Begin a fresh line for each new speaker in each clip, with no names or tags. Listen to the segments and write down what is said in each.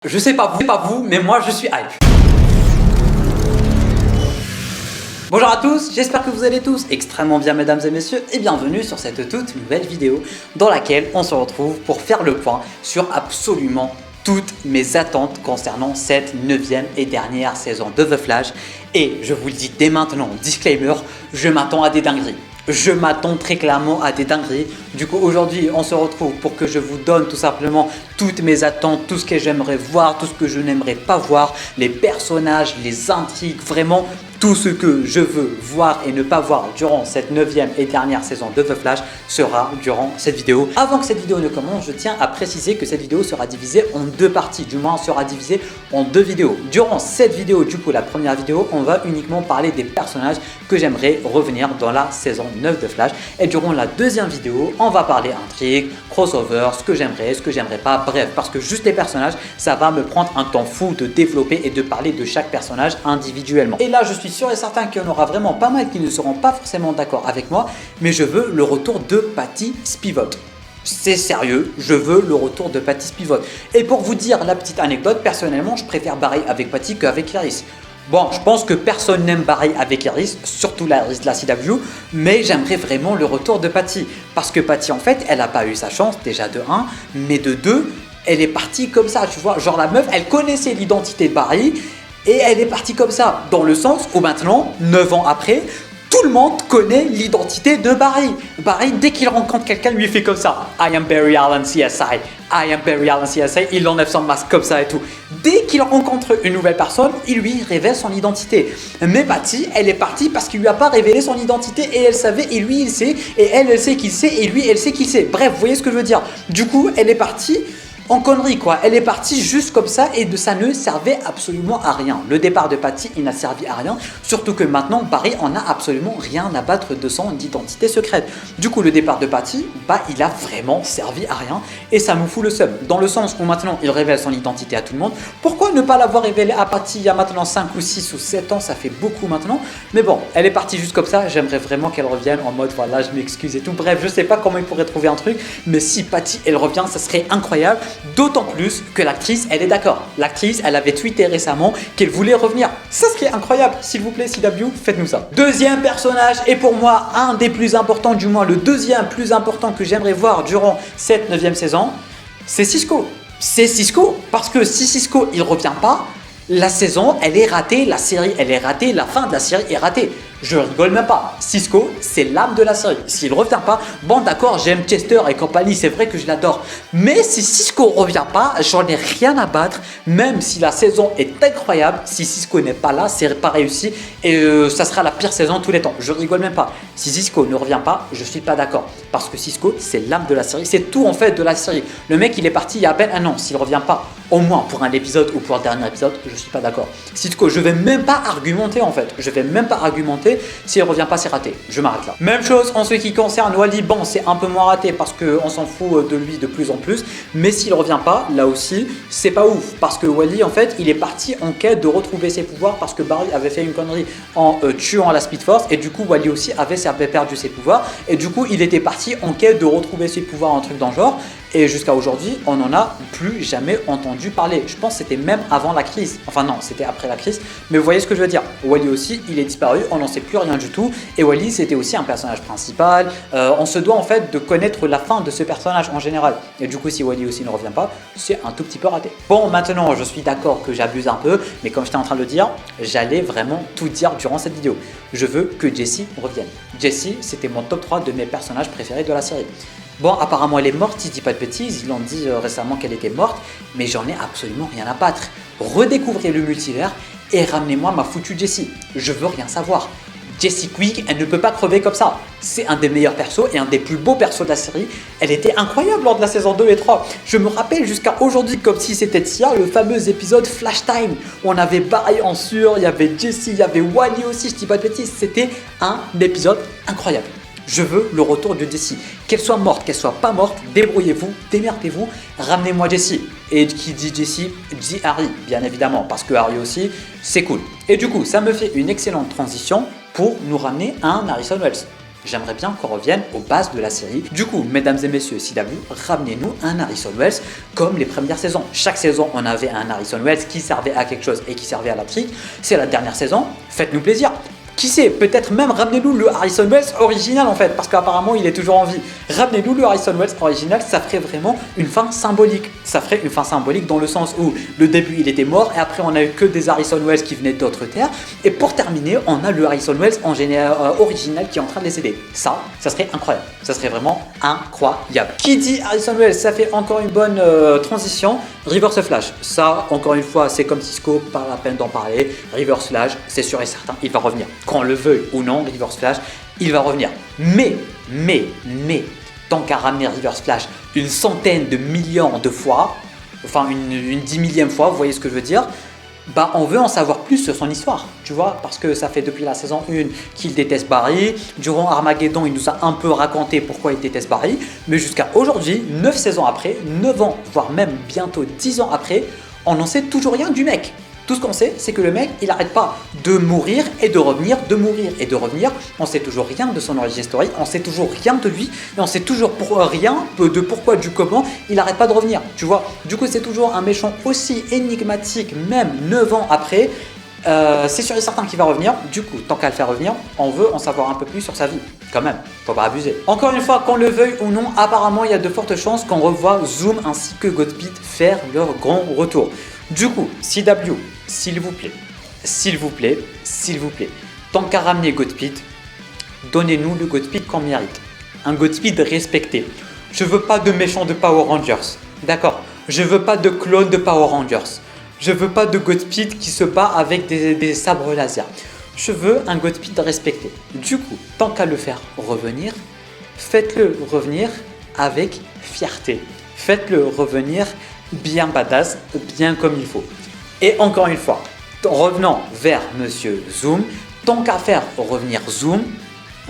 Je sais pas vous, mais moi je suis hype. Bonjour à tous, j'espère que vous allez tous extrêmement bien mesdames et messieurs et bienvenue sur cette toute nouvelle vidéo dans laquelle on se retrouve pour faire le point sur absolument toutes mes attentes concernant cette 9e et dernière saison de The Flash. Et je vous le dis dès maintenant, disclaimer, je m'attends à des dingueries. Je m'attends très clairement à des dingueries. Du coup aujourd'hui on se retrouve pour que je vous donne tout simplement toutes mes attentes, tout ce que j'aimerais voir, tout ce que je n'aimerais pas voir, les personnages, les intrigues, vraiment tout ce que je veux voir et ne pas voir durant cette 9e et dernière saison de The Flash sera durant cette vidéo. Avant que cette vidéo ne commence, je tiens à préciser que cette vidéo sera divisée en deux parties, du moins sera divisée en deux vidéos. Durant cette vidéo, du coup la première vidéo, on va uniquement parler des personnages que j'aimerais revenir dans la saison 9 de Flash. Et durant la deuxième vidéo, on va parler intrigue, crossover, ce que j'aimerais pas, bref, parce que juste les personnages, ça va me prendre un temps fou de développer et de parler de chaque personnage individuellement. Et là, je suis sûr et certain qu'il y en aura vraiment pas mal qui ne seront pas forcément d'accord avec moi, mais je veux le retour de Patty Spivot. C'est sérieux, je veux le retour de Patty Spivot. Et pour vous dire la petite anecdote, personnellement, je préfère Barry avec Patty qu'avec Iris. Bon, je pense que personne n'aime Barry avec Iris, surtout la Iris de la CW, mais j'aimerais vraiment le retour de Patty. Parce que Patty, en fait, elle n'a pas eu sa chance, déjà de 1, mais de 2, elle est partie comme ça, tu vois. Genre la meuf, elle connaissait l'identité de Barry, et elle est partie comme ça, dans le sens où maintenant, 9 ans après, tout le monde connaît l'identité de Barry. Barry, dès qu'il rencontre quelqu'un, lui fait comme ça. I am Barry Allen CSI. I am Barry Allen CSI. Il enlève son masque comme ça et tout. Dès qu'il rencontre une nouvelle personne, il lui révèle son identité. Mais Patty, elle est partie parce qu'il lui a pas révélé son identité et elle savait et lui il sait et elle sait qu'il sait et lui elle sait qu'il sait. Bref, vous voyez ce que je veux dire. Du coup, elle est partie en connerie quoi, elle est partie juste comme ça et ça ne servait absolument à rien. Le départ de Patty, il n'a servi à rien, surtout que maintenant Barry en a absolument rien à battre de son identité secrète. Du coup le départ de Patty, il a vraiment servi à rien et ça nous fout le seum. Dans le sens où maintenant il révèle son identité à tout le monde, pourquoi ne pas l'avoir révélé à Patty il y a maintenant 5 ou 6 ou 7 ans, ça fait beaucoup maintenant. Mais bon, elle est partie juste comme ça, j'aimerais vraiment qu'elle revienne en mode voilà je m'excuse et tout. Bref, je sais pas comment il pourrait trouver un truc, mais si Patty elle revient, ça serait incroyable. D'autant plus que l'actrice, elle est d'accord. L'actrice, elle avait tweeté récemment qu'elle voulait revenir. Ça, ce qui est incroyable. S'il vous plaît, CW, faites-nous ça. Deuxième personnage, et pour moi, un des plus importants, du moins le deuxième plus important que j'aimerais voir durant cette 9e saison, c'est Cisco. C'est Cisco, parce que si Cisco, il revient pas, la saison, elle est ratée, la série, elle est ratée, la fin de la série est ratée. Je rigole même pas. Cisco, c'est l'âme de la série. S'il revient pas, bon d'accord, j'aime Chester et compagnie, c'est vrai que je l'adore. Mais si Cisco revient pas, j'en ai rien à battre. Même si la saison est incroyable, si Cisco n'est pas là, c'est pas réussi et ça sera la pire saison de tous les temps. Je rigole même pas. Si Cisco ne revient pas, je suis pas d'accord. Parce que Cisco, c'est l'âme de la série. C'est tout en fait de la série. Le mec, il est parti il y a à peine un an. S'il revient pas, au moins pour un épisode ou pour un dernier épisode, je suis pas d'accord. Cisco, je vais même pas argumenter en fait. Je vais même pas argumenter. Si elle revient pas, c'est raté. Je m'arrête là. Même chose en ce qui concerne Wally. Bon, c'est un peu moins raté parce qu'on s'en fout de lui de plus en plus. Mais s'il revient pas, là aussi, c'est pas ouf. Parce que Wally, en fait, il est parti en quête de retrouver ses pouvoirs parce que Barry avait fait une connerie en tuant la Speed Force. Et du coup, Wally aussi avait perdu ses pouvoirs. Et du coup, il était parti en quête de retrouver ses pouvoirs, un truc dans le genre. Et jusqu'à aujourd'hui, on n'en a plus jamais entendu parler. Je pense que c'était même avant la crise. Enfin non, c'était après la crise. Mais vous voyez ce que je veux dire. Wally aussi, il est disparu, on n'en sait plus rien du tout. Et Wally, c'était aussi un personnage principal. On se doit en fait de connaître la fin de ce personnage en général. Et du coup, si Wally aussi ne revient pas, c'est un tout petit peu raté. Bon, maintenant, je suis d'accord que j'abuse un peu. Mais comme j'étais en train de le dire, j'allais vraiment tout dire durant cette vidéo. Je veux que Jessie revienne. Jessie, c'était mon top 3 de mes personnages préférés de la série. Bon, apparemment elle est morte, si je dis pas de bêtises, ils l'ont dit récemment qu'elle était morte, mais j'en ai absolument rien à battre. Redécouvrez le multivers et ramenez-moi ma foutue Jessie. Je veux rien savoir. Jessie Quick, elle ne peut pas crever comme ça. C'est un des meilleurs persos et un des plus beaux persos de la série. Elle était incroyable lors de la saison 2 et 3. Je me rappelle jusqu'à aujourd'hui comme si c'était hier le fameux épisode Flash Time où on avait Barry en sur, il y avait Jessie, il y avait Wally aussi, je dis pas de bêtises. C'était un épisode incroyable. Je veux le retour de Jessie. Qu'elle soit morte, qu'elle soit pas morte, débrouillez-vous, démerdez-vous, ramenez-moi Jessie. Et qui dit Jessie, dit Harry, bien évidemment, parce que Harry aussi, c'est cool. Et du coup, ça me fait une excellente transition pour nous ramener un Harrison Wells. J'aimerais bien qu'on revienne aux bases de la série. Du coup, mesdames et messieurs, CW, ramenez-nous un Harrison Wells comme les premières saisons. Chaque saison, on avait un Harrison Wells qui servait à quelque chose et qui servait à l'intrigue. C'est la dernière saison, faites-nous plaisir. Qui sait, peut-être même ramenez-nous le Harrison Wells original en fait, parce qu'apparemment il est toujours en vie. Ramenez-nous le Harrison Wells original, ça ferait vraiment une fin symbolique. Ça ferait une fin symbolique dans le sens où le début il était mort et après on a eu que des Harrison Wells qui venaient d'autres terres. Et pour terminer, on a le Harrison Wells en original qui est en train de les aider. Ça serait incroyable. Ça serait vraiment incroyable. Qui dit Harrison Wells, ça fait encore une bonne transition. Reverse Flash, ça encore une fois c'est comme Cisco, pas la peine d'en parler. Reverse Flash, c'est sûr et certain, il va revenir. Qu'on le veuille ou non, Reverse Flash, il va revenir. Mais, tant qu'à ramener Reverse Flash une centaine de millions de fois, enfin une 10 millième fois, vous voyez ce que je veux dire, bah on veut en savoir plus sur son histoire, tu vois, parce que ça fait depuis la saison 1 qu'il déteste Barry. Durant Armageddon, il nous a un peu raconté pourquoi il déteste Barry, mais jusqu'à aujourd'hui, 9 saisons après, 9 ans, voire même bientôt 10 ans après, on n'en sait toujours rien du mec. Tout ce qu'on sait, c'est que le mec, il n'arrête pas de mourir et de revenir, de mourir et de revenir. On sait toujours rien de son origin story, on sait toujours rien de lui, et on sait toujours rien de pourquoi, du comment, il n'arrête pas de revenir, tu vois. Du coup, c'est toujours un méchant aussi énigmatique, même 9 ans après. C'est sûr et certain qu'il va revenir. Du coup, tant qu'à le faire revenir, on veut en savoir un peu plus sur sa vie. Quand même, faut pas abuser. Encore une fois, qu'on le veuille ou non, apparemment, il y a de fortes chances qu'on revoie Zoom ainsi que Godspeed faire leur grand retour. Du coup, CW, s'il vous plaît, tant qu'à ramener Godspeed, donnez-nous le Godspeed qu'on mérite. Un Godspeed respecté. Je veux pas de méchants de Power Rangers, d'accord? Je veux pas de clones de Power Rangers. Je veux pas de Godspeed qui se bat avec des sabres laser. Je veux un Godspeed respecté. Du coup, tant qu'à le faire revenir, faites-le revenir avec fierté. Faites-le revenir bien badass, bien comme il faut. Et encore une fois, revenant vers Monsieur Zoom, tant qu'à faire revenir Zoom,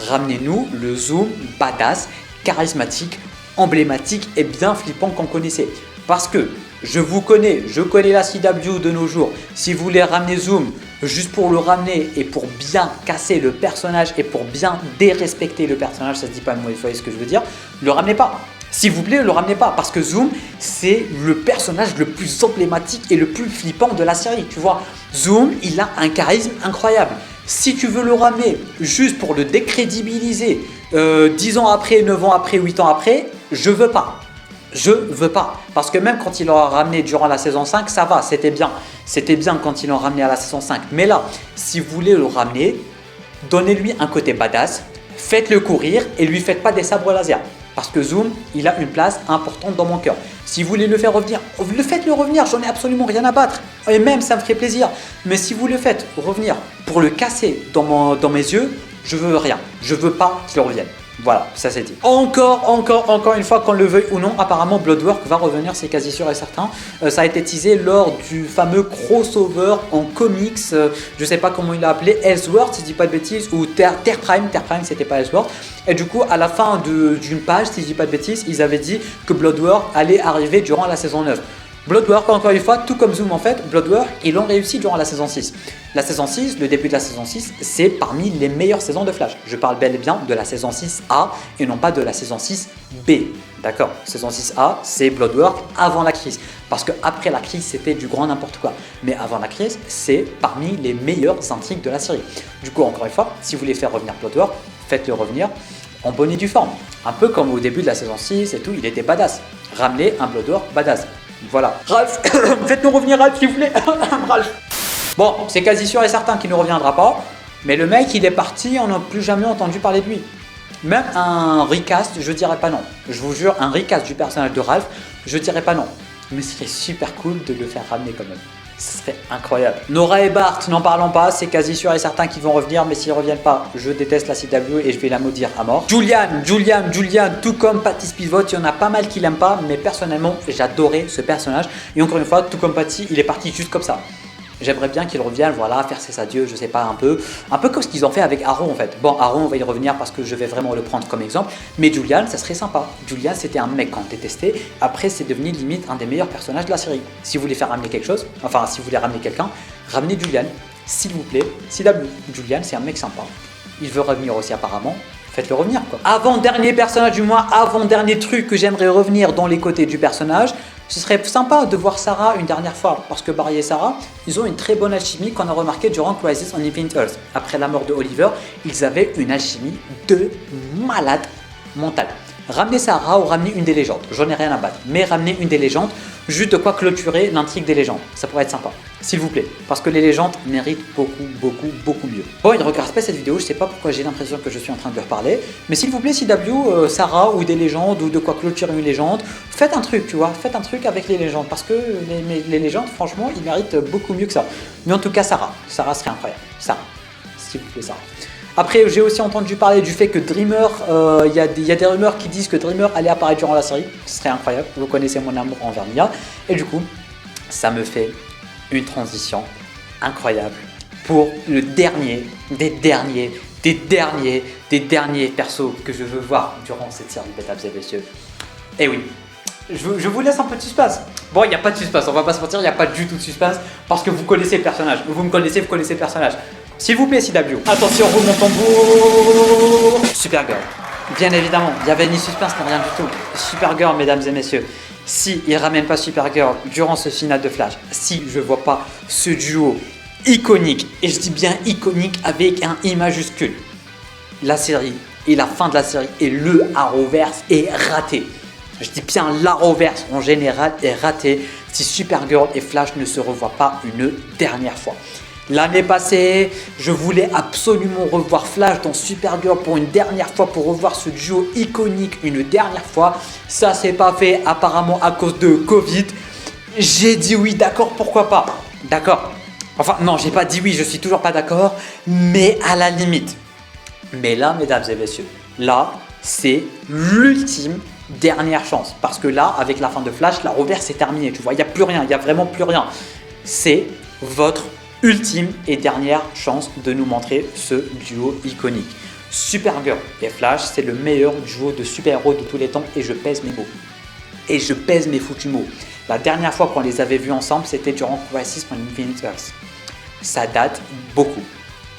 ramenez-nous le Zoom badass, charismatique, emblématique et bien flippant qu'on connaissait. Parce que je connais la CW de nos jours. Si vous voulez ramener Zoom juste pour le ramener et pour bien casser le personnage et pour bien dérespecter le personnage, ça se dit pas, mais vous voyez ce que je veux dire, le ramenez pas. S'il vous plaît, ne le ramenez pas parce que Zoom, c'est le personnage le plus emblématique et le plus flippant de la série. Tu vois, Zoom, il a un charisme incroyable. Si tu veux le ramener juste pour le décrédibiliser 10 ans après, 9 ans après, 8 ans après, je veux pas. Je veux pas. Parce que même quand il l'aura ramené durant la saison 5, ça va, c'était bien. C'était bien quand il l'a ramené à la saison 5. Mais là, si vous voulez le ramener, donnez-lui un côté badass, faites-le courir et lui faites pas des sabres laser. Parce que Zoom, il a une place importante dans mon cœur. Si vous voulez le faire revenir, faites-le revenir, j'en ai absolument rien à battre. Et même, ça me ferait plaisir. Mais si vous le faites revenir pour le casser dans mes yeux, je veux rien. Je veux pas qu'il revienne. Voilà, ça c'est dit. Encore une fois, qu'on le veuille ou non, apparemment Bloodwork va revenir, c'est quasi sûr et certain. Ça a été teasé lors du fameux crossover en comics, je sais pas comment il l'a appelé, Elseworld si je dis pas de bêtises, ou Terre Prime c'était pas Elseworld. Et du coup, à la fin d'une page, si je dis pas de bêtises, ils avaient dit que Bloodwork allait arriver durant la saison 9. Bloodwork, encore une fois, tout comme Zoom en fait, Bloodwork, ils l'ont réussi durant la saison 6. La saison 6, le début de la saison 6, c'est parmi les meilleures saisons de Flash. Je parle bel et bien de la saison 6A et non pas de la saison 6B. D'accord, saison 6A, c'est Bloodwork avant la crise. Parce qu'après la crise, c'était du grand n'importe quoi. Mais avant la crise, c'est parmi les meilleures intrigues de la série. Du coup, encore une fois, si vous voulez faire revenir Bloodwork, faites-le revenir en bonne et due forme. Un peu comme au début de la saison 6 et tout, il était badass. Ramenez un Bloodwork badass. Voilà. Ralph, faites-nous revenir Ralph s'il vous plaît. Ralph. Bon, c'est quasi sûr et certain qu'il ne reviendra pas. Mais le mec, il est parti, on n'a plus jamais entendu parler de lui. Même un recast, je dirais pas non. Je vous jure, un recast du personnage de Ralph, je dirais pas non. Mais ce serait super cool de le faire ramener quand même. Ce serait incroyable. Nora et Bart, n'en parlons pas, c'est quasi sûr et certain qu'ils vont revenir, mais s'ils reviennent pas, je déteste la CW et je vais la maudire à mort. Julian, tout comme Patty Spivot, il y en a pas mal qui l'aiment pas, mais personnellement, j'adorais ce personnage. Et encore une fois, tout comme Patty, il est parti juste comme ça. J'aimerais bien qu'il revienne, voilà, faire ses adieux, je sais pas, un peu comme ce qu'ils ont fait avec Arrow en fait. Bon, Arrow, on va y revenir parce que je vais vraiment le prendre comme exemple, mais Julian, ça serait sympa. Julian, c'était un mec qu'on détestait, après c'est devenu limite un des meilleurs personnages de la série. Si vous voulez faire ramener quelque chose, enfin si vous voulez ramener quelqu'un, ramenez Julian, s'il vous plaît. CW, Julian, c'est un mec sympa, il veut revenir aussi apparemment, faites-le revenir quoi. Avant-dernier personnage du mois, avant-dernier truc que j'aimerais revenir dans les côtés du personnage, ce serait sympa de voir Sarah une dernière fois, parce que Barry et Sarah, ils ont une très bonne alchimie qu'on a remarqué durant Crisis on Infinite Earths. Après la mort de Oliver, ils avaient une alchimie de malade mental. Ramener Sarah ou ramener une des légendes, j'en ai rien à battre, mais ramener une des légendes, juste de quoi clôturer l'intrigue des légendes, ça pourrait être sympa, s'il vous plaît, parce que les légendes méritent beaucoup mieux. Bon, il ne regarde pas cette vidéo, je sais pas pourquoi j'ai l'impression que je suis en train de reparler, mais s'il vous plaît, CW, Sarah ou des légendes ou de quoi clôturer une légende, faites un truc, tu vois, faites un truc avec les légendes, parce que les légendes, franchement, ils méritent beaucoup mieux que ça. Mais en tout cas, Sarah serait incroyable, Sarah, s'il vous plaît, Sarah. Après, j'ai aussi entendu parler du fait que Dreamer, il y a des rumeurs qui disent que Dreamer allait apparaître durant la série. Ce serait incroyable, vous connaissez mon amour envers Mia. Et du coup, ça me fait une transition incroyable pour le dernier des derniers persos que je veux voir durant cette série, mesdames et messieurs. Et oui, je vous laisse un peu de suspense. Bon, il n'y a pas de suspense, on va pas se mentir, il n'y a pas du tout de suspense parce que vous connaissez le personnage. Vous me connaissez, vous connaissez le personnage. S'il vous plaît, CW. Attention, roule mon tambour. Supergirl. Bien évidemment, il n'y avait ni suspense ni rien du tout. Supergirl, mesdames et messieurs. Si il ne ramène pas Supergirl durant ce final de Flash, si je ne vois pas ce duo iconique, et je dis bien iconique avec un I majuscule, la série et la fin de la série et le Arrowverse est raté. Je dis bien l'Arrowverse en général est raté si Supergirl et Flash ne se revoient pas une dernière fois. L'année passée, je voulais absolument revoir Flash dans Supergirl pour une dernière fois, pour revoir ce duo iconique une dernière fois. Ça s'est pas fait apparemment à cause de Covid. J'ai dit oui, d'accord, pourquoi pas. D'accord. Enfin non, j'ai pas dit oui, je suis toujours pas d'accord, mais à la limite. Mais là, mesdames et messieurs, là, c'est l'ultime dernière chance. Parce que là, avec la fin de Flash, la reverse est terminée. Tu vois, il n'y a plus rien, il n'y a vraiment plus rien. C'est votre ultime et dernière chance de nous montrer ce duo iconique. Supergirl et Flash, c'est le meilleur duo de super-héros de tous les temps et je pèse mes mots. Et je pèse mes foutus mots. La dernière fois qu'on les avait vus ensemble, c'était durant Crisis on Infinite Earths. Ça date beaucoup,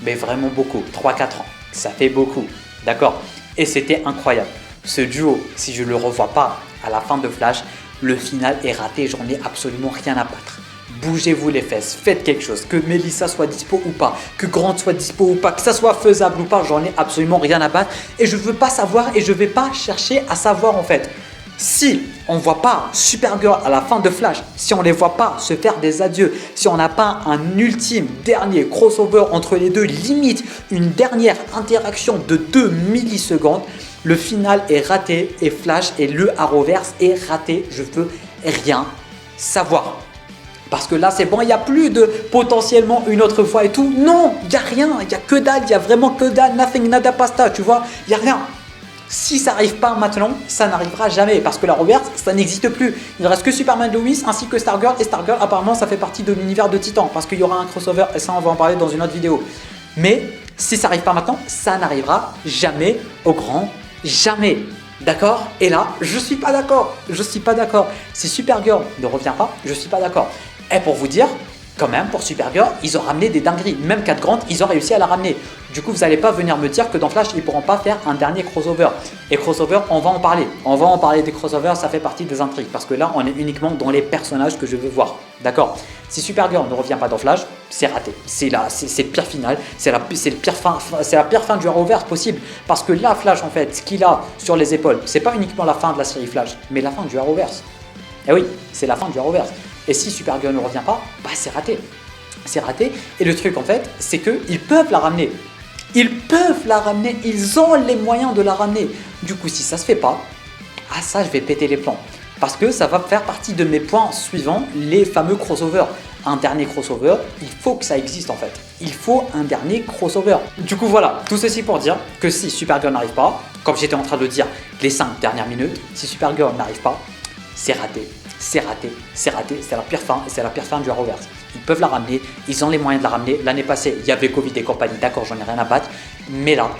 mais vraiment beaucoup, 3-4 ans. Ça fait beaucoup, d'accord? Et c'était incroyable. Ce duo, si je ne le revois pas à la fin de Flash, le final est raté, j'en ai absolument rien à battre. Bougez-vous les fesses, faites quelque chose, que Melissa soit dispo ou pas, que Grant soit dispo ou pas, que ça soit faisable ou pas, j'en ai absolument rien à battre et je veux pas savoir et je vais pas chercher à savoir en fait. Si on ne voit pas Supergirl à la fin de Flash, si on ne les voit pas se faire des adieux, si on n'a pas un ultime dernier crossover entre les deux, limite une dernière interaction de 2 millisecondes, le final est raté et Flash et le Arrowverse est raté. Je veux rien savoir. Parce que là, c'est bon, il n'y a plus de potentiellement une autre fois et tout. Non, il n'y a rien, il n'y a que dalle, il n'y a vraiment que dalle, nothing, nada, pasta, tu vois, il n'y a rien. Si ça n'arrive pas maintenant, ça n'arrivera jamais parce que la reverse, ça n'existe plus. Il ne reste que Superman Lois ainsi que Stargirl et Stargirl, apparemment, ça fait partie de l'univers de Titan parce qu'il y aura un crossover et ça, on va en parler dans une autre vidéo. Mais si ça n'arrive pas maintenant, ça n'arrivera jamais au grand jamais. D'accord? Et là, je suis pas d'accord. Je suis pas d'accord. Si Supergirl ne revient pas, je suis pas d'accord. Et pour vous dire, quand même, pour Supergirl, ils ont ramené des dingueries. Même Cat Grant, ils ont réussi à la ramener. Du coup, vous n'allez pas venir me dire que dans Flash, ils ne pourront pas faire un dernier crossover. Et crossover, on va en parler. On va en parler des crossovers, ça fait partie des intrigues. Parce que là, on est uniquement dans les personnages que je veux voir. D'accord? Si Supergirl ne revient pas dans Flash, c'est raté. C'est le pire final. C'est la pire fin du Arrowverse possible. Parce que là, Flash, en fait, ce qu'il a sur les épaules, c'est pas uniquement la fin de la série Flash, mais la fin du Arrowverse. Et oui, c'est la fin du Arrowverse. Et si Supergirl ne revient pas, bah c'est raté. C'est raté. Et le truc en fait, c'est qu'ils peuvent la ramener. Ils peuvent la ramener. Ils ont les moyens de la ramener. Du coup, si ça se fait pas, ah ça, je vais péter les plombs. Parce que ça va faire partie de mes points suivants, les fameux crossovers. Un dernier crossover, il faut que ça existe en fait. Il faut un dernier crossover. Du coup, voilà. Tout ceci pour dire que si Supergirl n'arrive pas, comme j'étais en train de le dire les 5 dernières minutes, si Supergirl n'arrive pas, c'est raté. C'est raté, c'est raté, c'est la pire fin et c'est la pire fin du Arrowverse. Ils peuvent la ramener, ils ont les moyens de la ramener. L'année passée, il y avait Covid et compagnie, d'accord, j'en ai rien à battre. Mais là,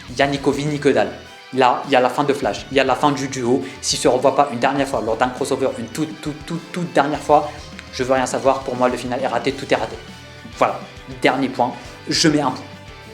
il n'y a ni Covid ni que dalle. Là, il y a la fin de Flash, il y a la fin du duo. S'ils ne se revoient pas une dernière fois lors d'un crossover, une toute dernière fois, je veux rien savoir. Pour moi, le final est raté, tout est raté. Voilà, dernier point, je mets un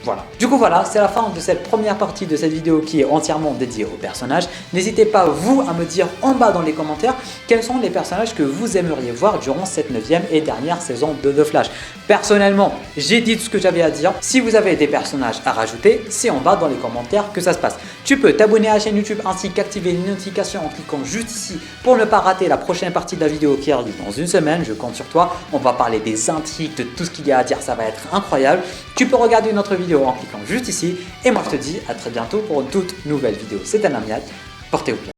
point. Voilà. Du coup voilà, c'est la fin de cette première partie de cette vidéo qui est entièrement dédiée aux personnages. N'hésitez pas vous à me dire en bas dans les commentaires quels sont les personnages que vous aimeriez voir durant cette 9e et dernière saison de The Flash. Personnellement, j'ai dit tout ce que j'avais à dire. Si vous avez des personnages à rajouter, c'est en bas dans les commentaires que ça se passe. Tu peux t'abonner à la chaîne YouTube ainsi qu'activer les notifications en cliquant juste ici pour ne pas rater la prochaine partie de la vidéo qui arrive dans une semaine. Je compte sur toi. On va parler des intrigues, de tout ce qu'il y a à dire. Ça va être incroyable. Tu peux regarder une autre vidéo en cliquant juste ici. Et moi je te dis à très bientôt pour une toute nouvelle vidéo. C'était Namiat. Portez-vous bien.